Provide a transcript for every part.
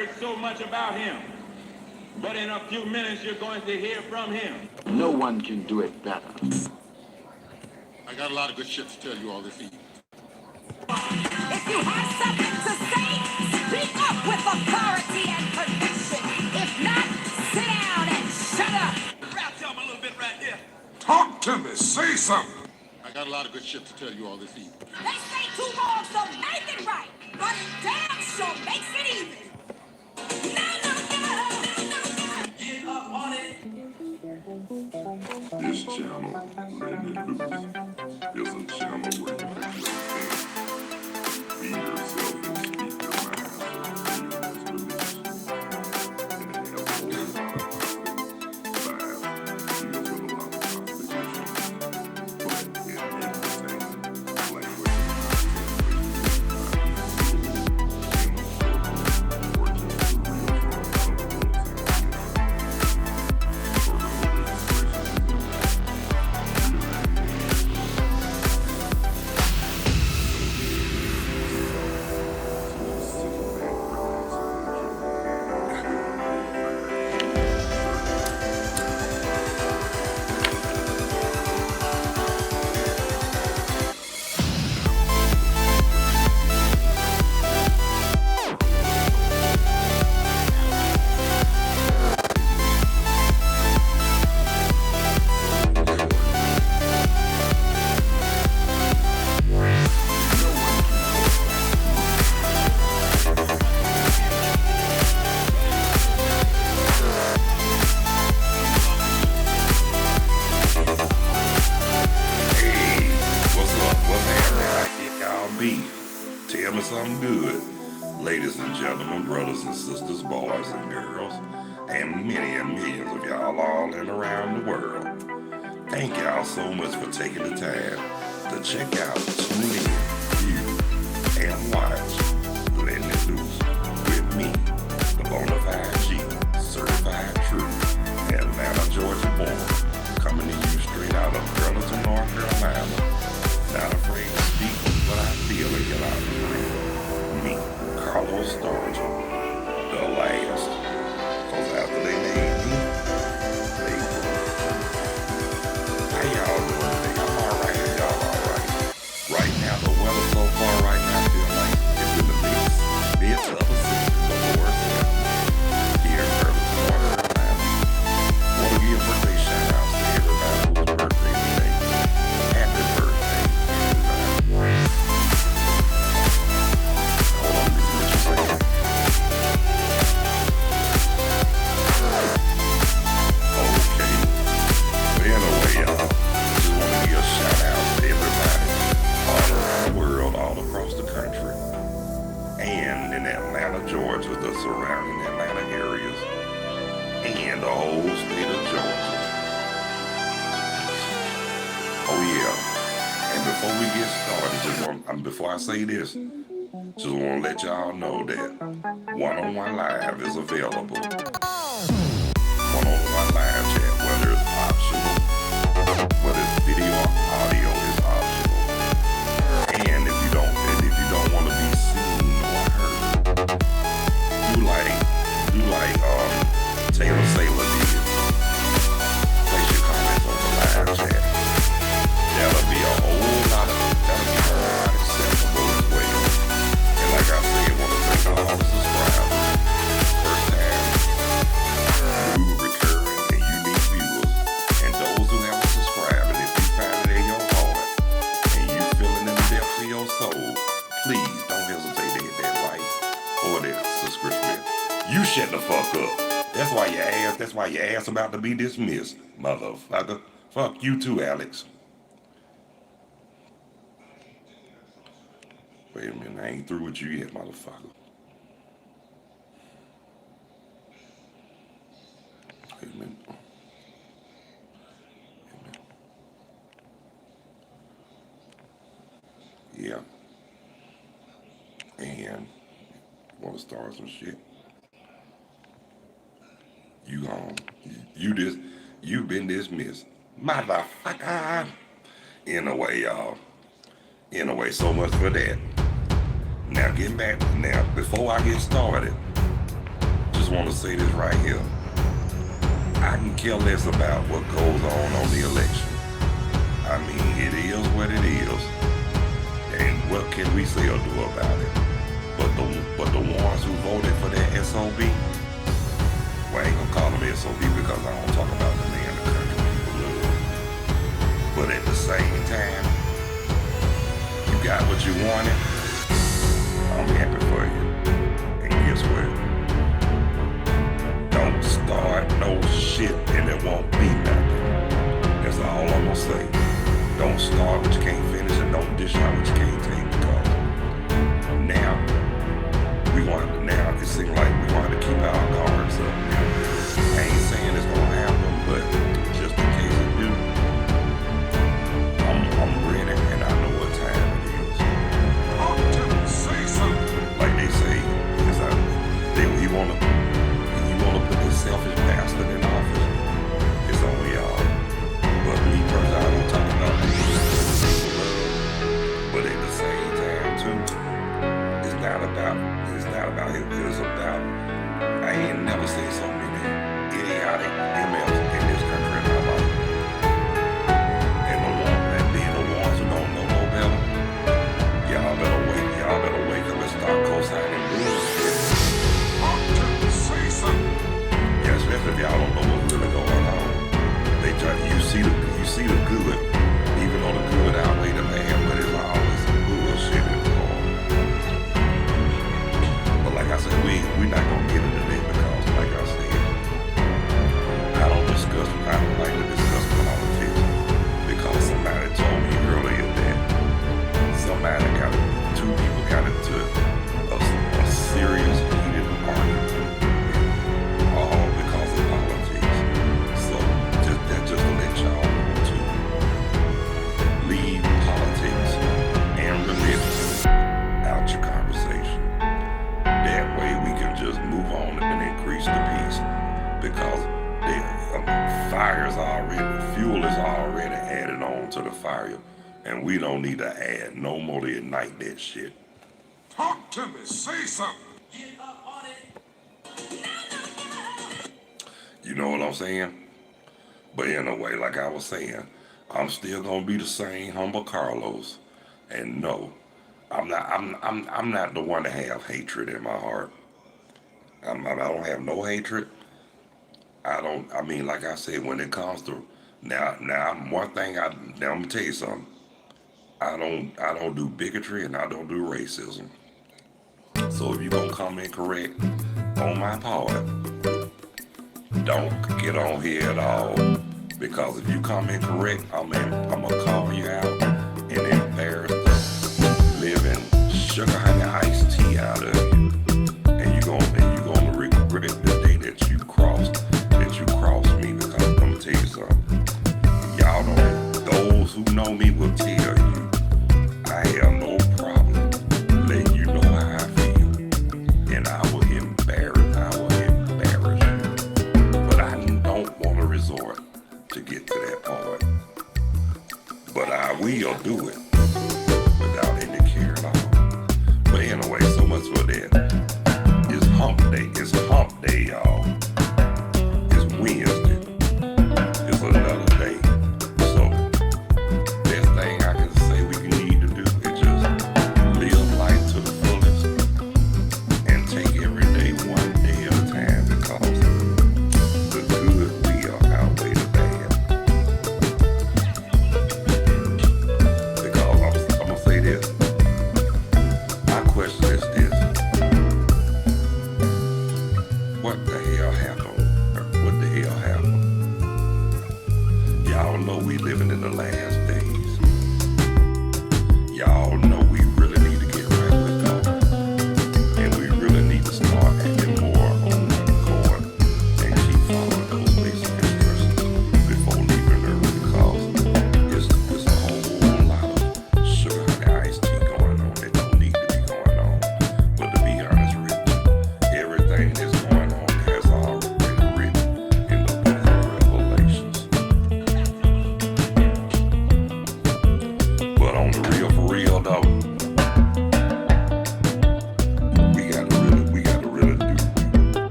heard so much about him. But in a few minutes, you're going to hear from him. No one can do it better. I got a lot of good shit to tell you all this evening. If you have something to say, speak up with authority and conviction. If not, sit down and shut up. Rap to him a little bit right there. Talk to me. Say something. I got a lot of good shit to tell you all this evening. They say 2 wrongs don't make it right, but damn sure makes it even. No. Get up on it. This channel, Lettin, is a channel where you can be yourself and speak your mind. And it has a whole lot of vibe, deals with a lot of competition, but it entertains language. Tell me something good. Ladies and gentlemen, brothers and sisters, boys and girls, and many and millions of y'all all in around the world. Thank y'all so much for taking the time to check out, tune in, view, and watch Lettin It Loose with me, the Bonafide G, certified true, Atlanta, Georgia born, coming to you straight out of Burlington, North Carolina. Not afraid to speak what I feel and get out of the ring. Me, Carlos Sturgeon, the last. Cause after they made me, they broke. How y'all doing today? I'm alright, y'all alright. Right now, the weather so far right now feels like it's in the mid to upper 60s before it's here in Burlington, North Carolina. Want to give birthday shout outs to everybody whose birthday today. Happy birthday. Georgia, the surrounding Atlanta areas, and the whole state of Georgia. Oh yeah, and before we get started, before I say this, just want to let y'all know that one-on-one live is available. One-on-one live chat, whether it's optional, whether it's video or audio is optional. And if you don't want to be seen or heard, do like Taylor Sailor did. Place your comments on the live chat. That'll be a whole lot acceptable as well. And like I said, want to thank all the subscribers, first time, new, recurring, and unique viewers, and those who haven't subscribed. And if you find it in your heart and you feel it in the depths of your soul, please don't hesitate to hit that like or that subscription. You shut the fuck up. That's why your ass about to be dismissed, motherfucker. Fuck you too, Alex. Wait a minute, I ain't through with you yet, motherfucker. Wait a minute. Yeah. And want to start some shit. You've been dismissed, motherfucker. Anyway, y'all. Anyway, so much for that. Now getting back. Now, before I get started, just want to say this right here. I can care less about what goes on the election. I mean, it is what it is. And what can we say or do about it? But the ones who voted for that SOB, well, I ain't gonna call them SOB because I don't talk about the man the country people love. But at the same time, you got what you wanted. I'm happy for you. And guess what? Don't start no shit and it won't be nothing. That's all I'm gonna say. Don't start what you can't finish and don't dish out what you can't take because now it seems like we want to keep our guards up. I ain't saying it's gonna happen, but just in case it do, I'm ready and I know what time it is. Say something. Like they say, he wanna put this selfish bastard in office. It's on y'all. But me personally, I don't talk about people love. But at the same time too, it's not about it. It's about I ain't never seen so many idiotic MFs in this country in my life. And being the ones who don't know no better, y'all better wake up and start co-signing bullshit. Say something. Yeah, especially if y'all don't know what's really going on. You see the good, even though the good outweigh the bad, but it's always some bullshit involved. But like I said, we're not gonna get into that because, like I said, I don't like to discuss politics because somebody told me earlier that two people got into a serious heated argument, all because of politics. So just to let y'all know to leave politics and religion out your conversation. That way we can just move on and increase the peace because fuel is already added on to the fire and we don't need to add no more to ignite that shit. Talk to me. Say something. You know what I'm saying? But in a way, like I was saying, I'm still gonna be the same humble Carlos. And no, I'm not the one to have hatred in my heart. I don't have no hatred. I mean, like I said, when it comes to now one thing now I'm gonna tell you something. I don't do bigotry and I don't do racism. So if you're gonna come in correct on my part, don't get on here at all. Because if you come in correct, I'm gonna call you out and embarrass the living sugar honey iced tea out of you. And you're gonna regret the day that you crossed me because I'm gonna tell you something. Y'all know those who know me will tell you I have no problem letting you know how I feel. And I will embarrass you. But I don't want to resort to get to that point. But I will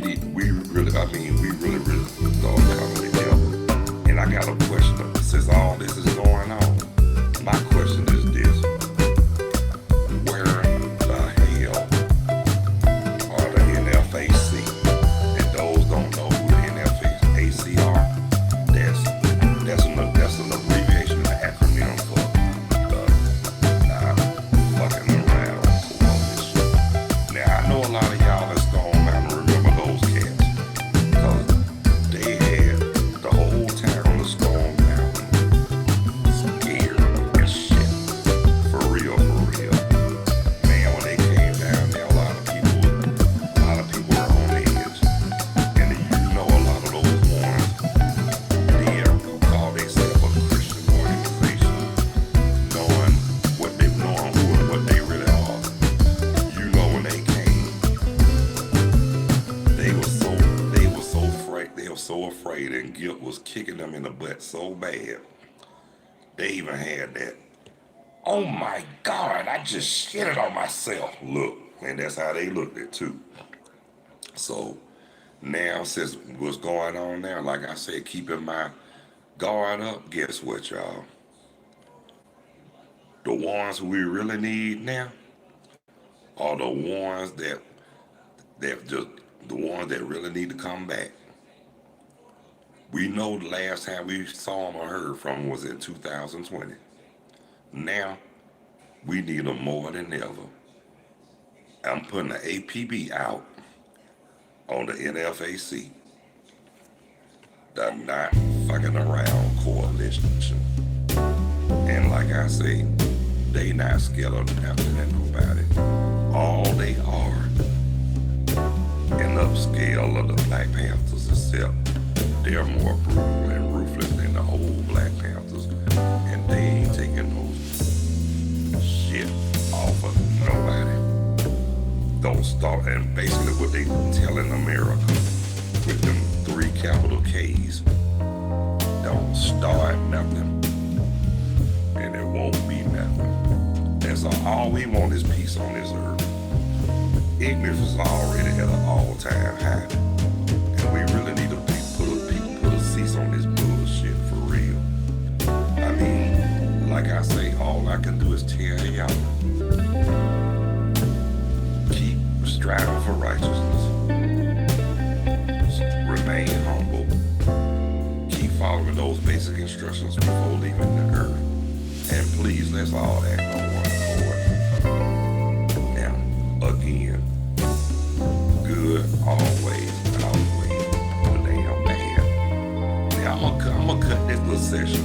we really started coming together. And I got a question. Since all this is going on, my question is this. Where the hell are the NFAC? And those don't know who the NFAC are, that's an abbreviation, an acronym for fucking around coalition. Now I know a lot of y'all that's Stone Mountain remember those cats, because they had the whole town of Stone Mountain scared of that shit. For real, for real. Man, when they came down there, a lot of people were on edge. And you know a lot of those ones there who call themselves a Christian organization, knowing who and what they really are. You know when they came, they were so afraid, and guilt was kicking them in the butt so bad. They even had that, oh my God, I just shitted on myself look. And that's how they looked at it too. So now, since what's going on now, like I said, keeping my guard up, guess what, y'all? The ones we really need now are the ones that really need to come back. We know the last time we saw them or heard from them was in 2020. Now, we need them more than ever. I'm putting the APB out on the NFAC, the Not Fucking Around Coalition. And like I say, they not scared of nothing and nobody. All they are, in the scale of the Black Panthers, except they're more brutal and ruthless than the old Black Panthers, and they ain't taking no shit off of nobody. Don't start, and basically what they telling America with them 3 capital K's, don't start nothing, and it won't be nothing. That's all we want is peace on this earth. Ignorance is already at an all-time high, and we really need to put a cease on this bullshit for real. I mean, like I say, all I can do is tell y'all, keep striving for righteousness, remain humble, keep following those basic instructions before leaving the earth, and please, let's all act on one accord. Now, again, good always outweighs the damn bad. Now, I'm gonna cut this little session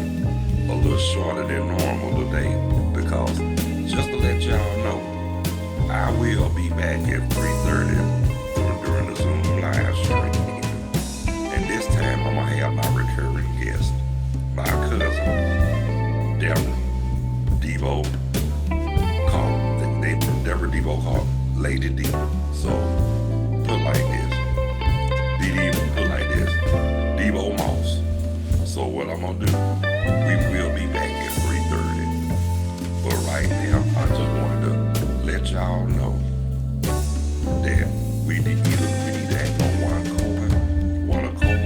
a little shorter than normal today, because just to let y'all know, I will be back at 3:30 during the Zoom live stream. And this time I'm gonna have my recurring guest, my cousin, Deborah Devo, Deborah Devo called Lady D. So put like this, Devo Moss. So what I'm gonna do, we will be back at 3:30. But right now, I just wanted to let y'all know that we need to act on one accord,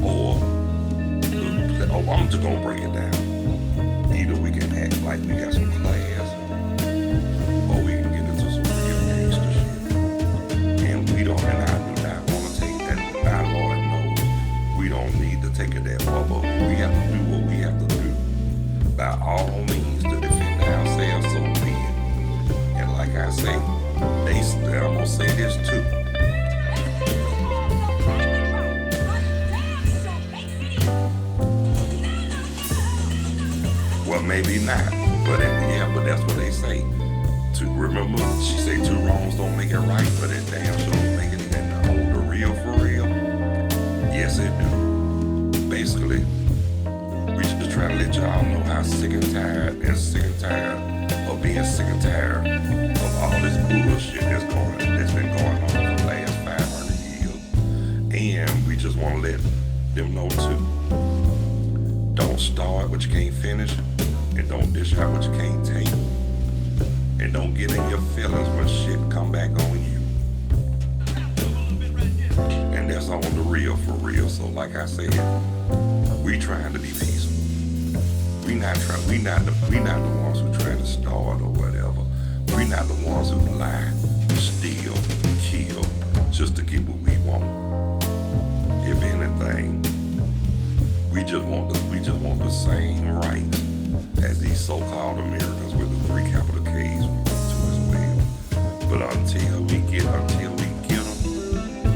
or I'm just gonna break it down. Either we can act like we got some class, or we can get into some real gangster shit. And we don't, and I do not want to take that. Our Lord knows we don't need to take it that far, but we have to do what we have to do by all means to defend ourselves. So be it. And like I say, I'm gonna say this too. Well, maybe not, but but that's what they say. To remember, she say 2 wrongs don't make it right, but it damn sure don't make it in the real for real. Yes, it do. Basically, we just try to let y'all know how sick and tired of being sick and tired of all this bullshit that's been going on for the last 500 years. And we just want to let them know too. Don't start what you can't finish, and don't dish out what you can't take. And don't get in your feelings when shit come back on you. that's on the real for real. So like I said, we trying to be peaceful. We not the ones who trying to start or whatever. We not the ones who lie, steal, kill, just to get what we want. If anything, we just want the same rights as these so-called Americans with the 3 capital K's want to as well. But until we get them,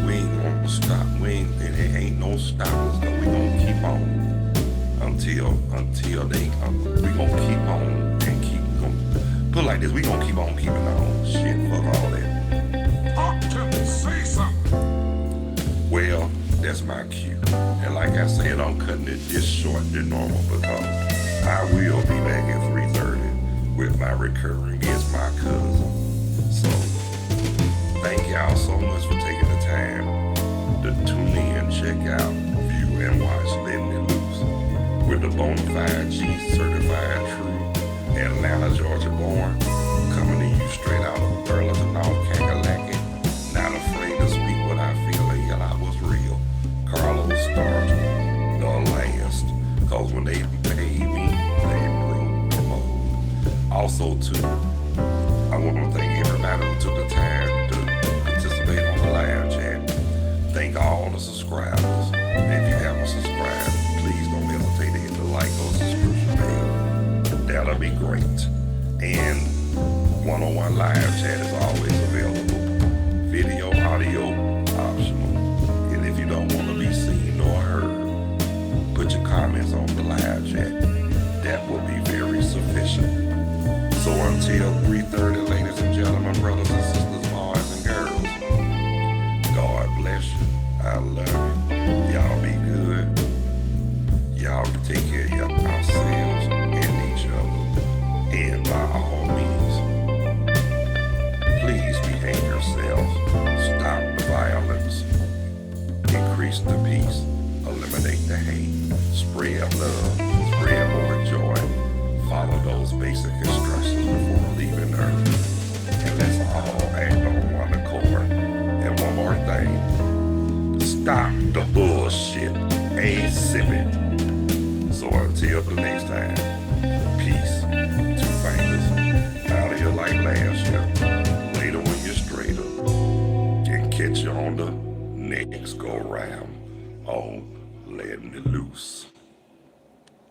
we ain't gonna stop. There ain't no stopping us. We gonna keep on until they we gonna keep on and keep going. Put it like this, we gonna keep on keeping on. Shit, fuck all that. Talk to me, say something. Well, that's my cue. And like I said, I'm cutting it this short than normal because I will be back at 3:30 with my recurring guest, my cousin. So, thank y'all so much for taking the time to tune in, check out, view, and watch Lettin It Loose with the bona fide G certified true Atlanta, Georgia born, coming to you straight out of Burlington, North Kakalaki, not afraid to speak what I feel and yell out what's real. Carlos Stark, the last, cause when they paid me, they broke the mold. Also too, I want to thank everybody who took the time to participate on the live chat. Thank all the subscribers. If you haven't subscribed, please don't hesitate to hit the like or subscription bell. That'll be great. And one-on-one live chat is always available. Video, audio, optional. And if you don't want to be seen or heard, put your comments on the live chat. That will be very sufficient. So until 3:30, ladies and gentlemen, brothers and sisters, boys and girls, God bless you. I love you. Y'all be good. Y'all take care of yourselves and each other. And by all means, please behave yourselves. Stop the violence. Increase the peace. Eliminate the hate. Spread love. Spread more joy. Follow those basic instructions before leaving Earth. And let's all act on one accord. And one more thing. Stop the bullshit. ASAP. So until the next time, peace. 2 fingers. Out of here like last year. Later when you're straighter. And catch you on the next go round on Lettin It Loose.